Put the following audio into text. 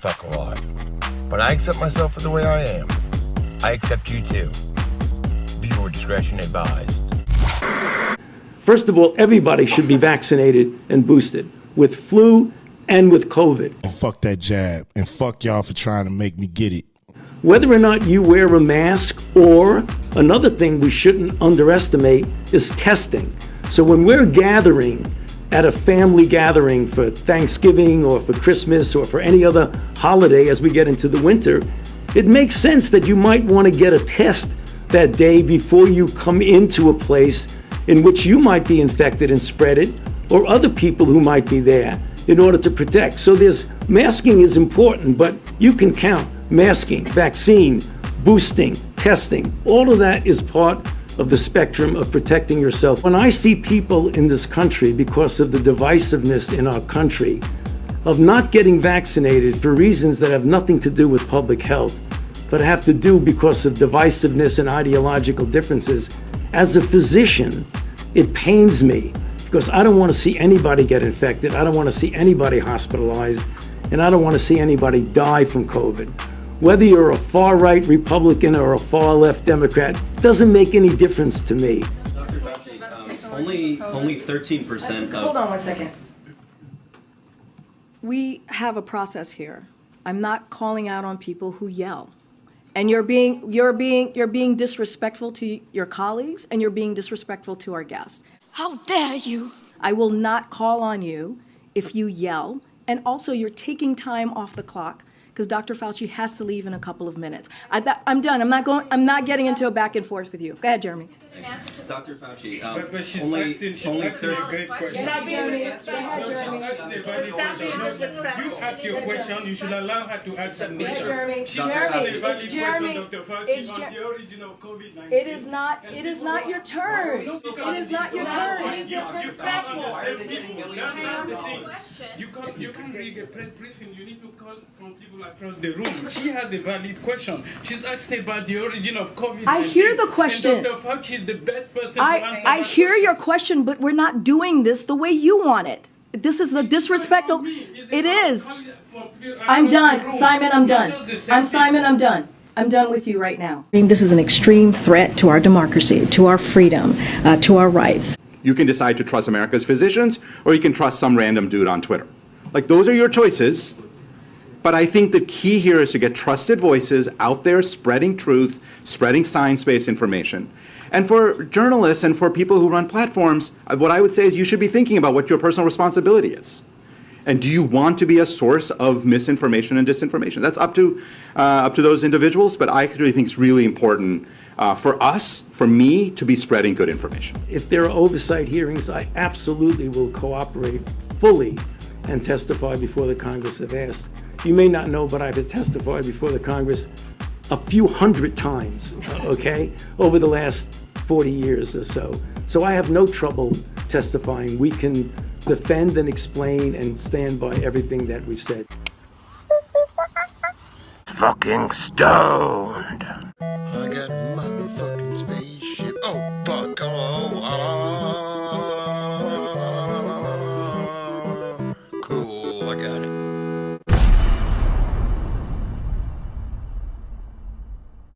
fuck a lot. But I accept myself for the way I am. I accept you too. Viewer discretion advised. First of all, everybody should be vaccinated and boosted with flu and with COVID. And fuck that jab. And fuck y'all for trying to make me get it. Whether or not you wear a mask, or another thing we shouldn't underestimate is testing. So when we're gathering at a family gathering for Thanksgiving or for Christmas or for any other holiday as we get into the winter, it makes sense that you might want to get a test that day before you come into a place in which you might be infected and spread it, or other people who might be there, in order to protect. So masking is important, but you can count masking, vaccine, boosting, testing. All of that is part of the spectrum of protecting yourself. When I see people in this country, because of the divisiveness in our country, of not getting vaccinated for reasons that have nothing to do with public health, but have to do because of divisiveness and ideological differences, as a physician, it pains me, because I don't want to see anybody get infected, I don't want to see anybody hospitalized, and I don't want to see anybody die from COVID. Whether you're a far-right Republican or a far-left Democrat, doesn't make any difference to me. Dr. Fauci, only 13% of... Hold on one second. We have a process here. I'm not calling out on people who yell. And you're being disrespectful to your colleagues, and you're being disrespectful to our guests. How dare you? I will not call on you if you yell. And also, you're taking time off the clock, because Dr. Fauci has to leave in a couple of minutes. I'm done. I'm not getting into a back and forth with you. Go ahead, Jeremy. Dr. Fauci, but she's only asking a 30. great question. Jeremy. Go ahead, Jeremy. She's asking a valid question. You ask your question, you should allow her to answer the question. Jeremy. She's asking a valid It's Jeremy. question, Dr. Fauci, on the origin of COVID-19. It is not your turn. It is not your turn. You can't on the same people. That's the thing. You can't read a press briefing. You need to call from people across the room. She has a valid question. She's asking about the origin of COVID-19. I hear the question. And Dr. Fauci is the best person to answer I that hear question. your question, but we're not doing this the way you want it. This is a disrespectful. It is. I'm done. Simon, I'm done. I'm done. I'm done with you right now. This is an extreme threat to our democracy, to our freedom, to our rights. You can decide to trust America's physicians, or you can trust some random dude on Twitter. Like, those are your choices. But I think the key here is to get trusted voices out there spreading truth, spreading science-based information. And for journalists and for people who run platforms, what I would say is you should be thinking about what your personal responsibility is. And do you want to be a source of misinformation and disinformation? That's up to those individuals, but I actually think it's really important for us, for me, to be spreading good information. If there are oversight hearings, I absolutely will cooperate fully and testify before the Congress if asked. You may not know, but I've testified before the Congress a few hundred times, okay, over the last 40 years or so. So I have no trouble testifying. We can defend and explain and stand by everything that we've said. Fucking stoned.